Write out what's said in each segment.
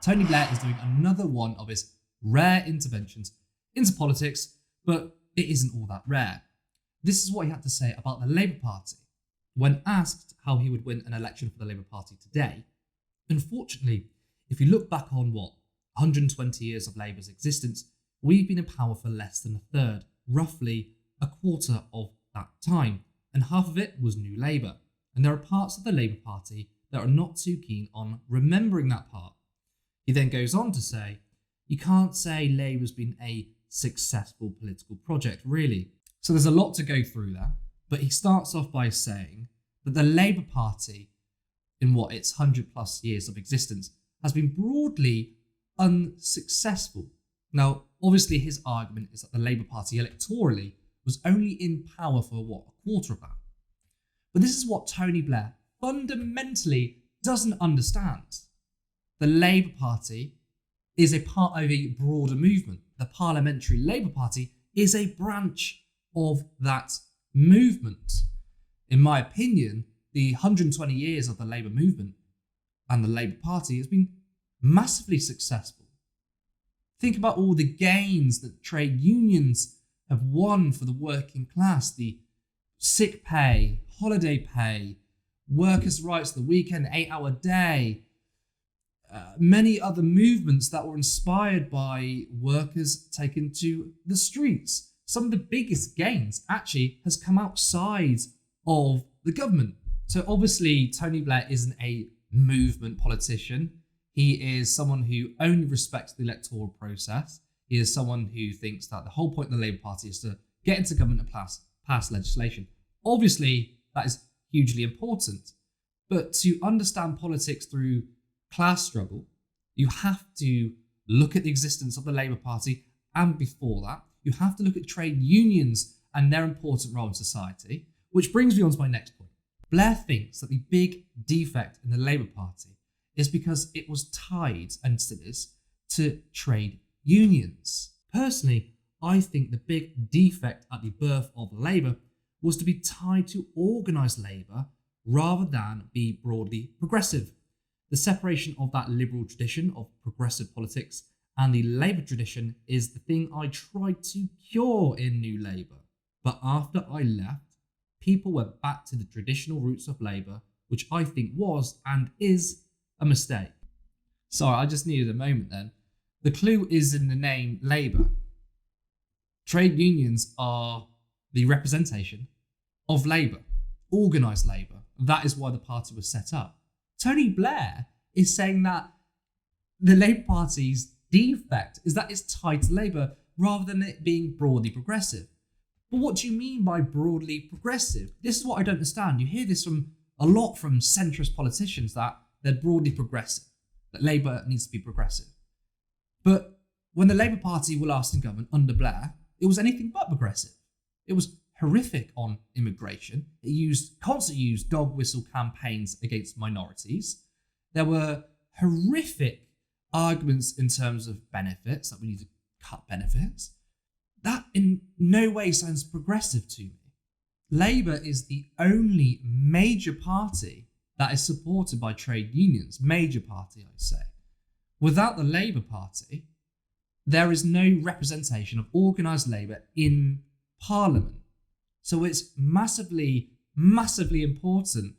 Tony Blair is doing another one of his rare interventions into politics, but it isn't all that rare. This is what he had to say about the Labour Party. When asked how he would win an election for the Labour Party today, unfortunately, if you look back on 120 years of Labour's existence, we've been in power for less than a third, roughly a quarter of that time, and half of it was New Labour. And there are parts of the Labour Party that are not too keen on remembering that part. He then goes on to say, you can't say Labour's been a successful political project, really. So there's a lot to go through there, but he starts off by saying that the Labour Party, in its 100 plus years of existence, has been broadly unsuccessful. Now, obviously his argument is that the Labour Party electorally was only in power for a quarter of that. But this is what Tony Blair fundamentally doesn't understand. The Labour Party is a part of a broader movement. The Parliamentary Labour Party is a branch of that movement. In my opinion, the 120 years of the Labour movement and the Labour Party has been massively successful. Think about all the gains that trade unions have won for the working class, the sick pay, holiday pay, workers' rights, the weekend 8-hour day, many other movements that were inspired by workers taken to the streets. Some of the biggest gains actually has come outside of the government. So obviously Tony Blair isn't a movement politician. He is someone who only respects the electoral process. He is someone who thinks that the whole point of the Labour Party is to get into government and pass legislation. Obviously, that is hugely important. But to understand politics through class struggle, you have to look at the existence of the Labour Party, and before that, you have to look at trade unions and their important role in society, which brings me on to my next point. Blair thinks that the big defect in the Labour Party is because it was tied, and still is, to trade unions. Personally, I think the big defect at the birth of Labour was to be tied to organised labour rather than be broadly progressive. The separation of that liberal tradition of progressive politics and the Labour tradition is the thing I tried to cure in New Labour. But after I left, people went back to the traditional roots of Labour, which I think was and is a mistake. Sorry, I just needed a moment then. The clue is in the name Labour. Trade unions are the representation of Labour, organised Labour. That is why the party was set up. Tony Blair is saying that the Labour Party's defect is that it's tied to Labour rather than it being broadly progressive. But what do you mean by broadly progressive? This is what I don't understand. You hear this a lot from centrist politicians, that they're broadly progressive, that Labour needs to be progressive. But when the Labour Party were last in government under Blair, it was anything but progressive. It was horrific on immigration. It constantly used dog whistle campaigns against minorities. There were horrific arguments in terms of benefits, that we need to cut benefits. That in no way sounds progressive to me. Labour is the only major party that is supported by trade unions. Major party, I say. Without the Labour Party, there is no representation of organised labour in Parliament. So it's massively, massively important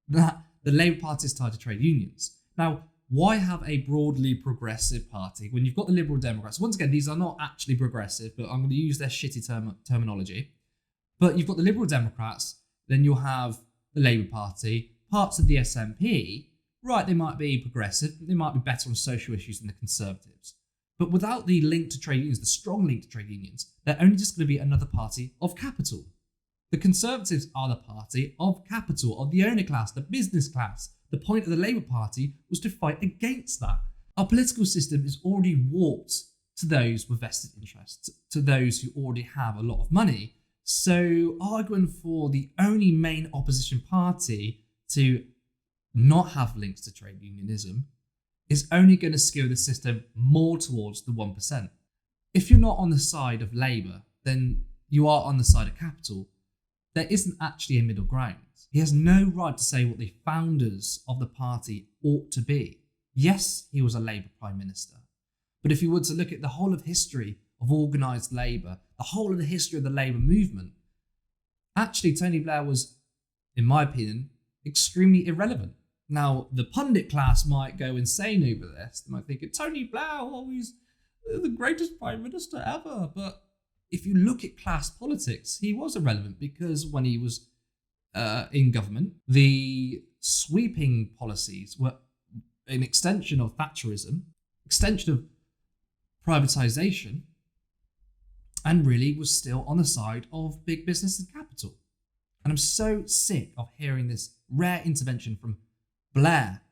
that the Labour Party is tied to trade unions. Now, why have a broadly progressive party when you've got the Liberal Democrats? Once again, these are not actually progressive, but I'm going to use their shitty terminology. But you've got the Liberal Democrats, then you'll have the Labour Party, parts of the SNP. Right, they might be progressive, they might be better on social issues than the Conservatives. But without the link to trade unions, the strong link to trade unions, they're only just going to be another party of capital. The Conservatives are the party of capital, of the owner class, the business class. The point of the Labour Party was to fight against that. Our political system is already warped to those with vested interests, to those who already have a lot of money. So arguing for the only main opposition party to not have links to trade unionism is only going to skew the system more towards the 1%. If you're not on the side of Labour, then you are on the side of capital. There isn't actually a middle ground. He has no right to say what the founders of the party ought to be. Yes, he was a Labour Prime Minister. But if you were to look at the whole of history of organised Labour, the whole of the history of the Labour movement, actually Tony Blair was, in my opinion, extremely irrelevant. Now, the pundit class might go insane over this. They might think, Tony Blair, oh, he's the greatest Prime Minister ever. But if you look at class politics, he was irrelevant because when he was in government, the sweeping policies were an extension of Thatcherism, extension of privatisation, and really was still on the side of big business and capital. And I'm so sick of hearing this rare intervention from Blair.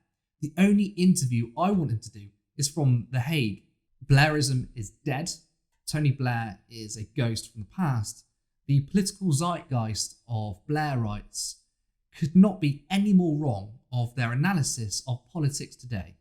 The only interview I want him to do is from The Hague. Blairism is dead. Tony Blair is a ghost from the past. The political zeitgeist of Blairites could not be any more wrong of their analysis of politics today.